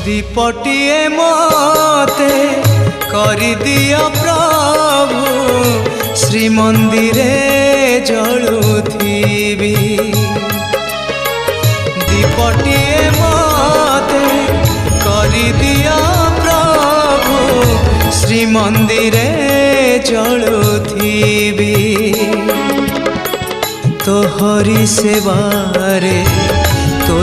दीपटिए मते करि दियो प्रभु श्री मंदिरे जलुथिबी। दीपटिए मते करि दियो प्रभु श्री मंदिरे जलुथिबी। तोहरी सेवारे तो